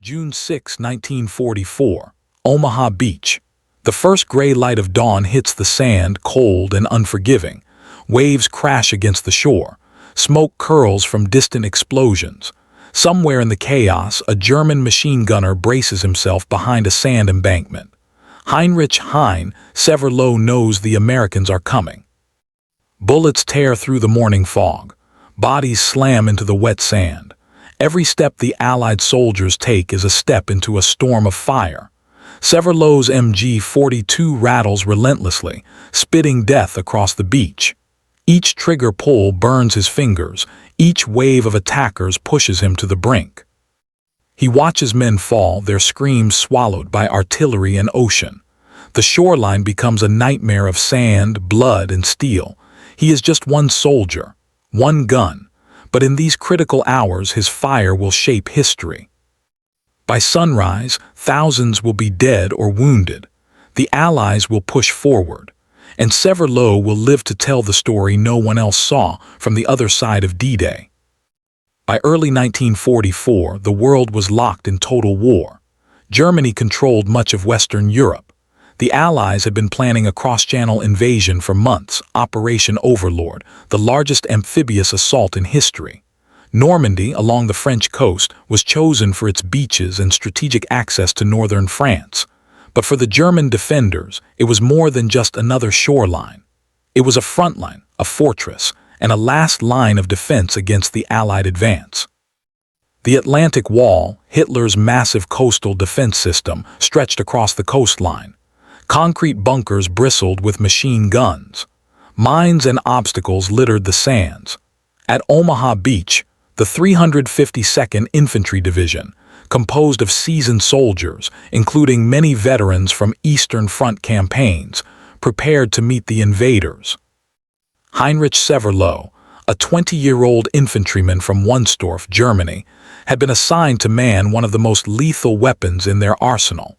June 6, 1944, Omaha Beach. The first gray light of dawn hits the sand, cold and unforgiving. Waves crash against the shore. Smoke curls from distant explosions. Somewhere in the chaos, a German machine gunner braces himself behind a sand embankment. Heinrich Hein, Severloh knows the Americans are coming. Bullets tear through the morning fog. Bodies slam into the wet sand. Every step the Allied soldiers take is a step into a storm of fire. Severloh's MG-42 rattles relentlessly, spitting death across the beach. Each trigger pull burns his fingers. Each wave of attackers pushes him to the brink. He watches men fall, their screams swallowed by artillery and ocean. The shoreline becomes a nightmare of sand, blood, and steel. He is just one soldier, one gun. But in these critical hours, his fire will shape history. By sunrise, thousands will be dead or wounded. The Allies will push forward, and Severloh will live to tell the story no one else saw from the other side of D-Day. By early 1944, the world was locked in total war. Germany controlled much of Western Europe. The Allies had been planning a cross-channel invasion for months, Operation Overlord, the largest amphibious assault in history. Normandy, along the French coast, was chosen for its beaches and strategic access to northern France. But for the German defenders, it was more than just another shoreline. It was a front line, a fortress, and a last line of defense against the Allied advance. The Atlantic Wall, Hitler's massive coastal defense system, stretched across the coastline. Concrete bunkers bristled with machine guns. Mines and obstacles littered the sands. At Omaha Beach, the 352nd Infantry Division, composed of seasoned soldiers, including many veterans from Eastern Front campaigns, prepared to meet the invaders. Heinrich Severloh, a 20-year-old infantryman from Wunstorf, Germany, had been assigned to man one of the most lethal weapons in their arsenal,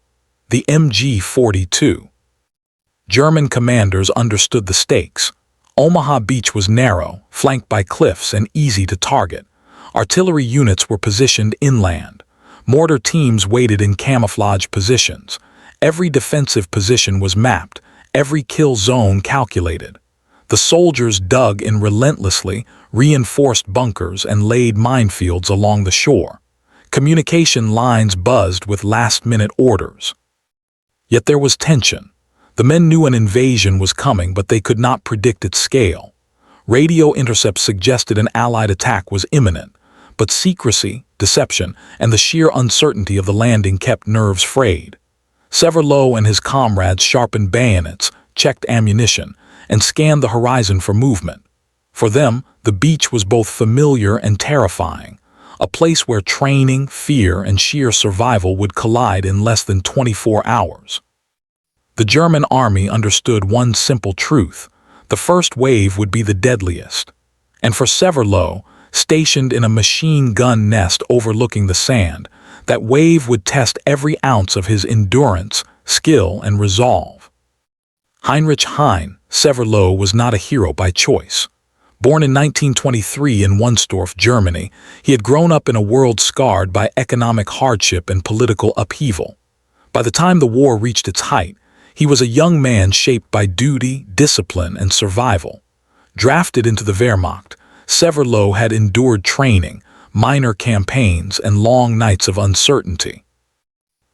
the MG-42. German commanders understood the stakes. Omaha Beach was narrow, flanked by cliffs, and easy to target. Artillery units were positioned inland. Mortar teams waited in camouflage positions. Every defensive position was mapped, every kill zone calculated. The soldiers dug in relentlessly, reinforced bunkers, and laid minefields along the shore. Communication lines buzzed with last-minute orders. Yet there was tension. The men knew an invasion was coming, but they could not predict its scale. Radio intercepts suggested an Allied attack was imminent, but secrecy, deception, and the sheer uncertainty of the landing kept nerves frayed. Severloh and his comrades sharpened bayonets, checked ammunition, and scanned the horizon for movement. For them, the beach was both familiar and terrifying, a place where training, fear, and sheer survival would collide in less than 24 hours. The German army understood one simple truth: the first wave would be the deadliest. And for Severloh, stationed in a machine gun nest overlooking the sand, that wave would test every ounce of his endurance, skill, and resolve. Heinrich Hein, Severloh was not a hero by choice. Born in 1923 in Wunstorf, Germany, he had grown up in a world scarred by economic hardship and political upheaval. By the time the war reached its height, he was a young man shaped by duty, discipline, and survival. Drafted into the Wehrmacht, Severloh had endured training, minor campaigns, and long nights of uncertainty.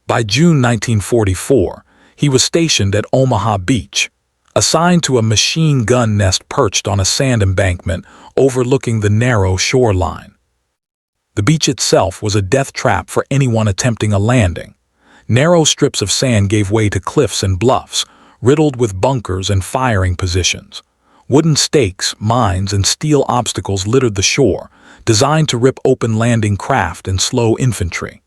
By June 1944, he was stationed at Omaha Beach, assigned to a machine gun nest perched on a sand embankment overlooking the narrow shoreline. The beach itself was a death trap for anyone attempting a landing. Narrow strips of sand gave way to cliffs and bluffs, riddled with bunkers and firing positions. Wooden stakes, mines, and steel obstacles littered the shore, designed to rip open landing craft and slow infantry.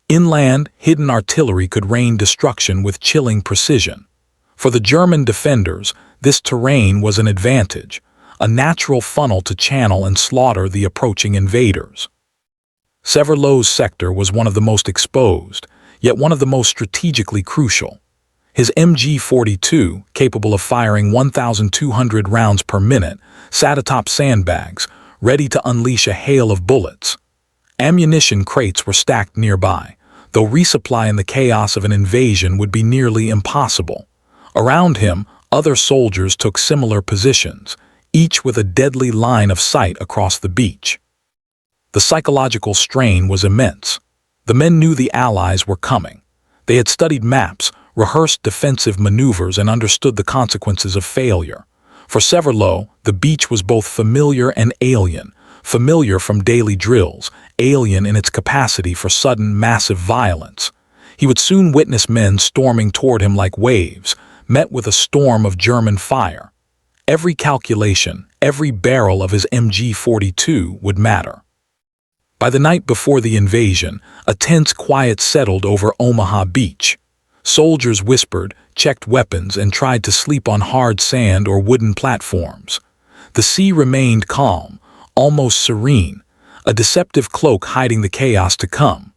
Inland, hidden artillery could rain destruction with chilling precision. For the German defenders, this terrain was an advantage, a natural funnel to channel and slaughter the approaching invaders. Severloh's sector was one of the most exposed, yet one of the most strategically crucial. His MG-42, capable of firing 1,200 rounds per minute, sat atop sandbags, ready to unleash a hail of bullets. Ammunition crates were stacked nearby, though resupply in the chaos of an invasion would be nearly impossible. Around him, other soldiers took similar positions, each with a deadly line of sight across the beach. The psychological strain was immense. The men knew the Allies were coming. They had studied maps, rehearsed defensive maneuvers, and understood the consequences of failure. For Severloh, the beach was both familiar and alien, familiar from daily drills, alien in its capacity for sudden, massive violence. He would soon witness men storming toward him like waves, met with a storm of German fire. Every calculation, every barrel of his MG-42 would matter. By the night before the invasion, a tense quiet settled over Omaha Beach. Soldiers whispered, checked weapons, and tried to sleep on hard sand or wooden platforms. The sea remained calm, almost serene, a deceptive cloak hiding the chaos to come.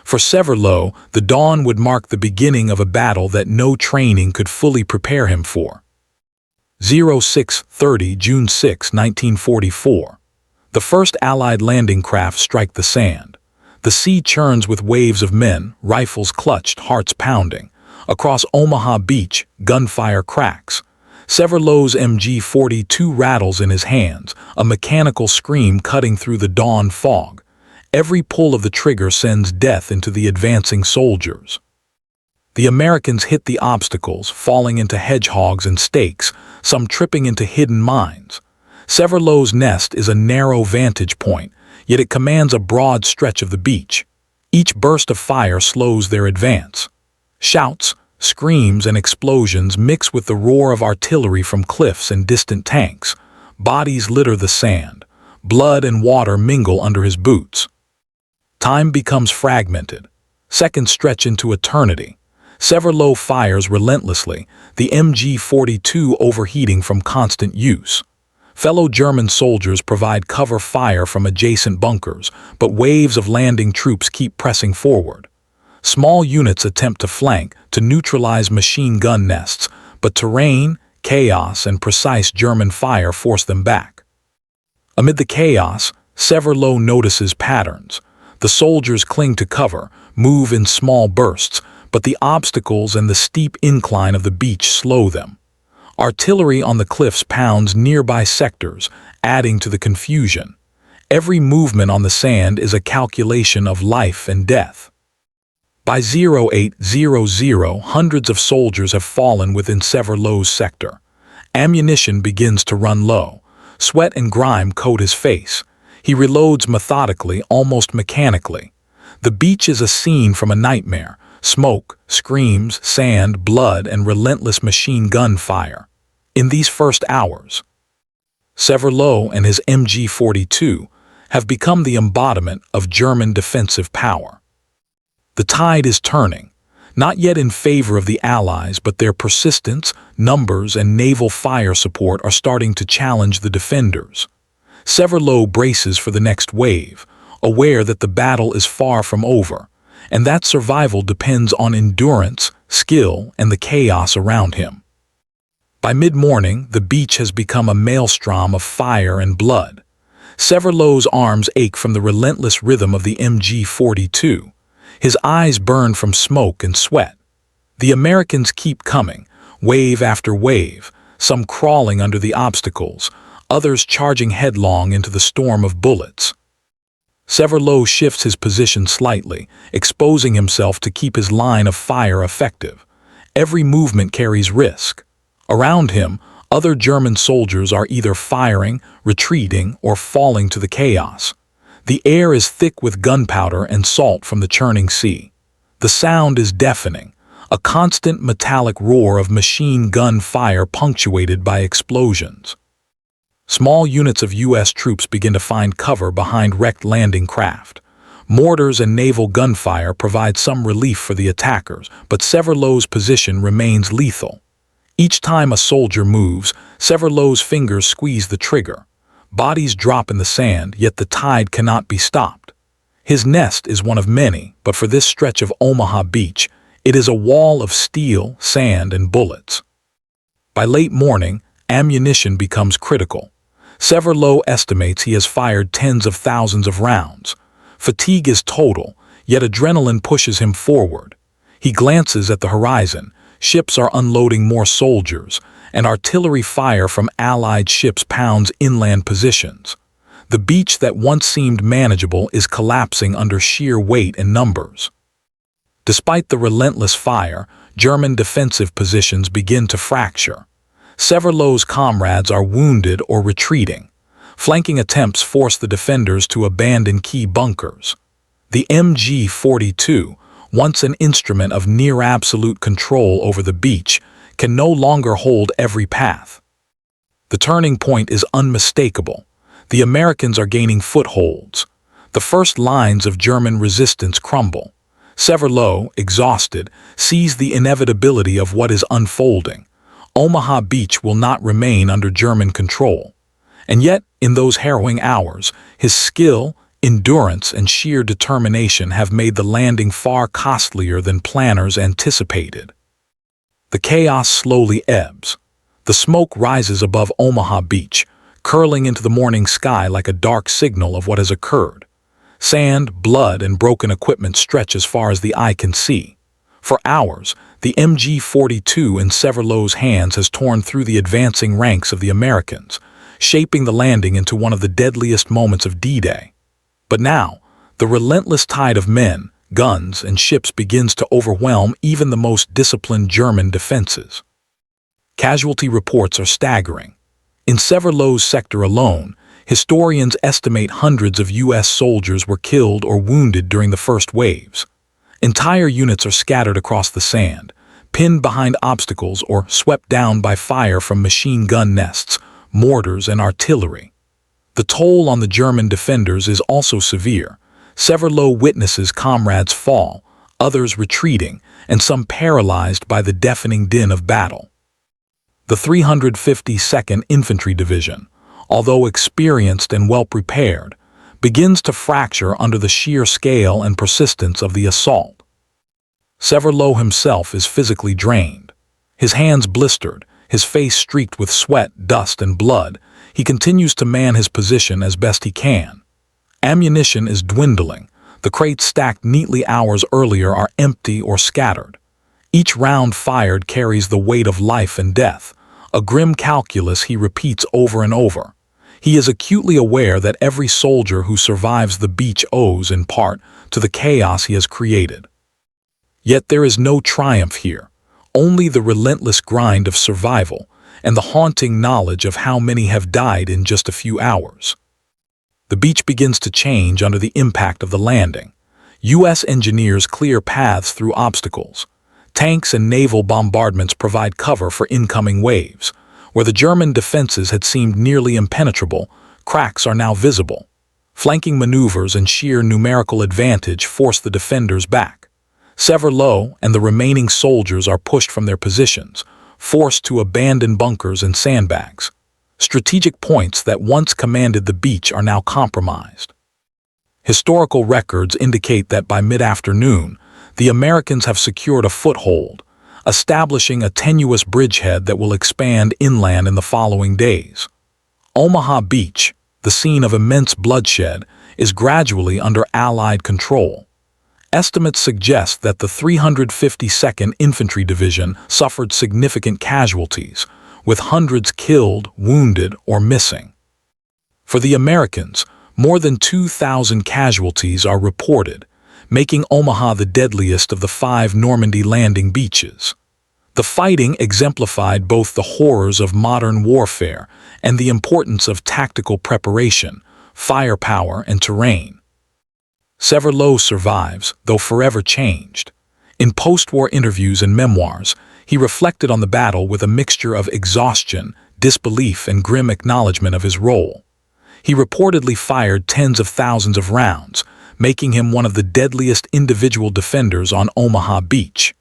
For Severloh, the dawn would mark the beginning of a battle that no training could fully prepare him for. 06:30 June 6, 1944. The first Allied landing craft strike the sand. The sea churns with waves of men, rifles clutched, hearts pounding. Across Omaha Beach, gunfire cracks. Severloh's MG-42 rattles in his hands, a mechanical scream cutting through the dawn fog. Every pull of the trigger sends death into the advancing soldiers. The Americans hit the obstacles, falling into hedgehogs and stakes, some tripping into hidden mines. Severloh's nest is a narrow vantage point, yet it commands a broad stretch of the beach. Each burst of fire slows their advance. Shouts, screams, and explosions mix with the roar of artillery from cliffs and distant tanks. Bodies litter the sand. Blood and water mingle under his boots. Time becomes fragmented. Seconds stretch into eternity. Severloh fires relentlessly, the MG-42 overheating from constant use. Fellow German soldiers provide cover fire from adjacent bunkers, but waves of landing troops keep pressing forward. Small units attempt to flank, to neutralize machine gun nests, but terrain, chaos, and precise German fire force them back. Amid the chaos, Severloh notices patterns. The soldiers cling to cover, move in small bursts, but the obstacles and the steep incline of the beach slow them. Artillery on the cliffs pounds nearby sectors, adding to the confusion. Every movement on the sand is a calculation of life and death. By 0800, hundreds of soldiers have fallen within Severloh's sector. Ammunition begins to run low. Sweat and grime coat his face. He reloads methodically, almost mechanically. The beach is a scene from a nightmare. Smoke, screams, sand, blood, and relentless machine gun fire. In these first hours, Severloh and his MG-42 have become the embodiment of German defensive power. The tide is turning, not yet in favor of the Allies, but their persistence, numbers, and naval fire support are starting to challenge the defenders. Severloh braces for the next wave, aware that the battle is far from over, and that survival depends on endurance, skill, and the chaos around him. By mid-morning, the beach has become a maelstrom of fire and blood. Severloh's arms ache from the relentless rhythm of the MG-42. His eyes burn from smoke and sweat. The Americans keep coming, wave after wave, some crawling under the obstacles, others charging headlong into the storm of bullets. Severloh shifts his position slightly, exposing himself to keep his line of fire effective. Every movement carries risk. Around him, other German soldiers are either firing, retreating, or falling to the chaos. The air is thick with gunpowder and salt from the churning sea. The sound is deafening, a constant metallic roar of machine gun fire punctuated by explosions. Small units of U.S. troops begin to find cover behind wrecked landing craft. Mortars and naval gunfire provide some relief for the attackers, but Severloh's position remains lethal. Each time a soldier moves, Severloh's fingers squeeze the trigger. Bodies drop in the sand, yet the tide cannot be stopped. His nest is one of many, but for this stretch of Omaha Beach, it is a wall of steel, sand, and bullets. By late morning, ammunition becomes critical. Severloh estimates he has fired tens of thousands of rounds. Fatigue is total, Yet adrenaline pushes him forward. He glances at the horizon. Ships are unloading more soldiers, and artillery fire from Allied ships pounds inland positions. The beach that once seemed manageable is collapsing under sheer weight and numbers. Despite the relentless fire, German defensive positions begin to fracture. Severloh's comrades are wounded or retreating. Flanking attempts force the defenders to abandon key bunkers. The MG-42, once an instrument of near-absolute control over the beach, can no longer hold every path. The turning point is unmistakable. The Americans are gaining footholds. The first lines of German resistance crumble. Severloh, exhausted, sees the inevitability of what is unfolding. Omaha Beach will not remain under German control. And yet, in those harrowing hours, his skill, endurance, and sheer determination have made the landing far costlier than planners anticipated. The chaos slowly ebbs. The smoke rises above Omaha Beach, curling into the morning sky like a dark signal of what has occurred. Sand, blood, and broken equipment stretch as far as the eye can see. For hours, the MG-42 in Severloh's hands has torn through the advancing ranks of the Americans, shaping the landing into one of the deadliest moments of D-Day. But now, the relentless tide of men, guns, and ships begins to overwhelm even the most disciplined German defenses. Casualty reports are staggering. In Severloh's sector alone, historians estimate hundreds of U.S. soldiers were killed or wounded during the first waves. Entire units are scattered across the sand, pinned behind obstacles or swept down by fire from machine gun nests, mortars, and artillery. The toll on the German defenders is also severe. Severloh witnesses comrades fall, others retreating, and some paralyzed by the deafening din of battle. The 352nd Infantry Division, although experienced and well-prepared, begins to fracture under the sheer scale and persistence of the assault. Severloh himself is physically drained. His hands blistered, his face streaked with sweat, dust, and blood, he continues to man his position as best he can. Ammunition is dwindling. The crates stacked neatly hours earlier are empty or scattered. Each round fired carries the weight of life and death, a grim calculus he repeats over and over. He is acutely aware that every soldier who survives the beach owes, in part, to the chaos he has created. Yet there is no triumph here, only the relentless grind of survival and the haunting knowledge of how many have died in just a few hours. The beach begins to change under the impact of the landing. U.S. engineers clear paths through obstacles. Tanks and naval bombardments provide cover for incoming waves. Where the German defenses had seemed nearly impenetrable, cracks are now visible. Flanking maneuvers and sheer numerical advantage force the defenders back. Severloh and the remaining soldiers are pushed from their positions, forced to abandon bunkers and sandbags. Strategic points that once commanded the beach are now compromised. Historical records indicate that by mid-afternoon, the Americans have secured a foothold, establishing a tenuous bridgehead that will expand inland in the following days. Omaha Beach, the scene of immense bloodshed, is gradually under Allied control. Estimates suggest that the 352nd Infantry Division suffered significant casualties, with hundreds killed, wounded, or missing. For the Americans, more than 2,000 casualties are reported, making Omaha the deadliest of the 5 Normandy landing beaches. The fighting exemplified both the horrors of modern warfare and the importance of tactical preparation, firepower, and terrain. Severloh survives, though forever changed. In post-war interviews and memoirs, he reflected on the battle with a mixture of exhaustion, disbelief, and grim acknowledgement of his role. He reportedly fired tens of thousands of rounds, making him one of the deadliest individual defenders on Omaha Beach.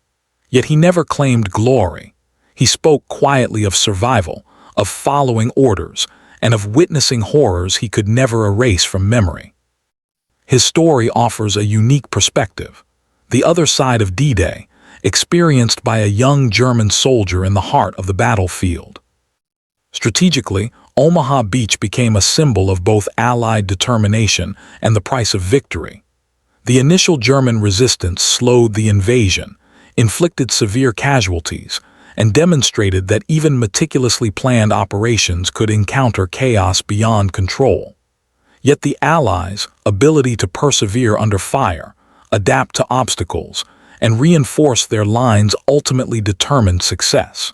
Yet he never claimed glory. He spoke quietly of survival, of following orders, and of witnessing horrors he could never erase from memory. His story offers a unique perspective, the other side of D-Day, experienced by a young German soldier in the heart of the battlefield. Strategically, Omaha Beach became a symbol of both Allied determination and the price of victory. The initial German resistance slowed the invasion, inflicted severe casualties, and demonstrated that even meticulously planned operations could encounter chaos beyond control. Yet the Allies' ability to persevere under fire, adapt to obstacles, and reinforce their lines ultimately determined success.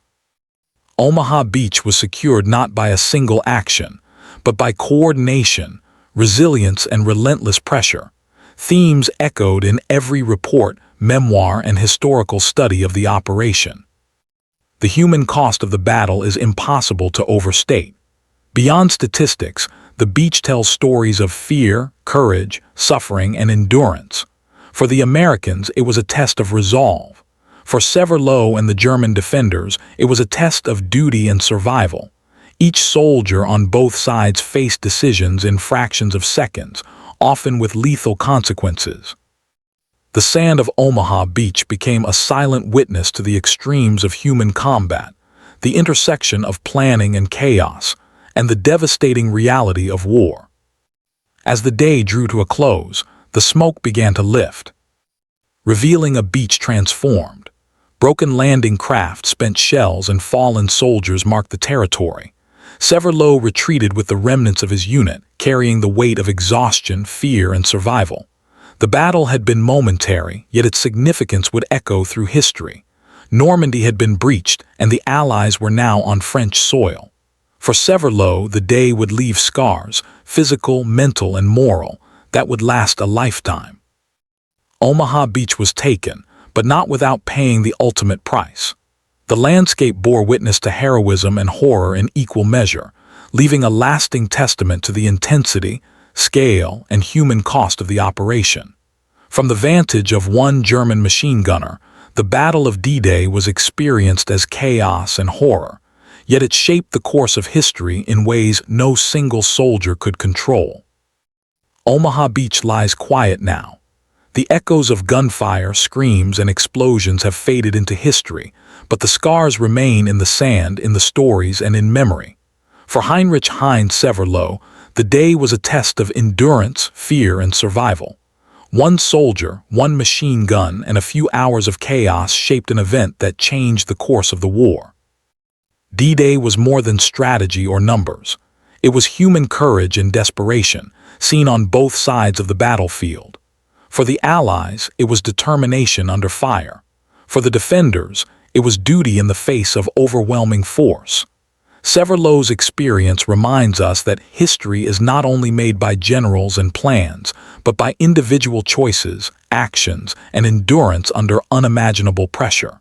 Omaha Beach was secured not by a single action, but by coordination, resilience, and relentless pressure, themes echoed in every report, memoir, and historical study of the operation. The human cost of the battle is impossible to overstate. Beyond statistics, the beach tells stories of fear, courage, suffering, and endurance. For the Americans, it was a test of resolve. For Severloh and the German defenders, it was a test of duty and survival. Each soldier on both sides faced decisions in fractions of seconds, often with lethal consequences. The sand of Omaha Beach became a silent witness to the extremes of human combat, the intersection of planning and chaos, and the devastating reality of war. As the day drew to a close, the smoke began to lift, revealing a beach transformed. Broken landing craft, spent shells, and fallen soldiers marked the territory. Severloh retreated with the remnants of his unit, carrying the weight of exhaustion, fear, and survival. The battle had been momentary, yet its significance would echo through history. Normandy had been breached, and the Allies were now on French soil. For Severloh, the day would leave scars, physical, mental, and moral, that would last a lifetime. Omaha Beach was taken, but not without paying the ultimate price. The landscape bore witness to heroism and horror in equal measure, leaving a lasting testament to the intensity, scale, and human cost of the operation. From the vantage of one German machine gunner, the Battle of D-Day was experienced as chaos and horror, yet it shaped the course of history in ways no single soldier could control. Omaha Beach lies quiet now. The echoes of gunfire, screams, and explosions have faded into history, but the scars remain in the sand, in the stories, and in memory. For Heinrich Severloh, the day was a test of endurance, fear, and survival. One soldier, one machine gun, and a few hours of chaos shaped an event that changed the course of the war. D-Day was more than strategy or numbers. It was human courage and desperation, seen on both sides of the battlefield. For the Allies, it was determination under fire. For the defenders, it was duty in the face of overwhelming force. Severloh's experience reminds us that history is not only made by generals and plans, but by individual choices, actions, and endurance under unimaginable pressure.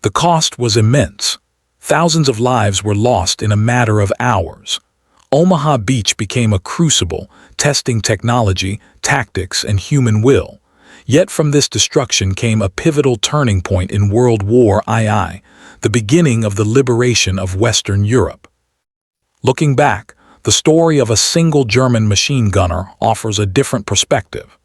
The cost was immense. Thousands of lives were lost in a matter of hours. Omaha Beach became a crucible, testing technology, tactics, and human will. Yet from this destruction came a pivotal turning point in World War II, the beginning of the liberation of Western Europe. Looking back, the story of a single German machine gunner offers a different perspective.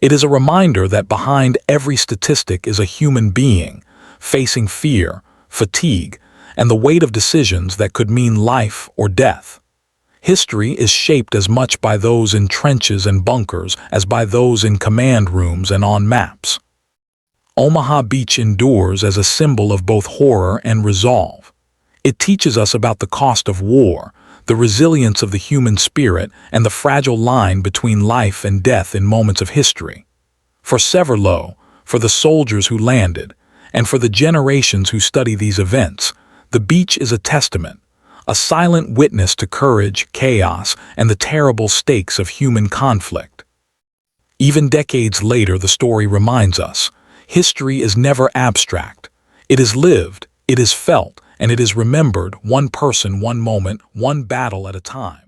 It is a reminder that behind every statistic is a human being, facing fear, fatigue, and the weight of decisions that could mean life or death. History is shaped as much by those in trenches and bunkers as by those in command rooms and on maps. Omaha Beach endures as a symbol of both horror and resolve. It teaches us about the cost of war, the resilience of the human spirit, and the fragile line between life and death in moments of history. For Severloh, for the soldiers who landed, and for the generations who study these events, the beach is a testament, a silent witness to courage, chaos, and the terrible stakes of human conflict. Even decades later, the story reminds us, history is never abstract. It is lived, it is felt, and it is remembered, one person, one moment, one battle at a time.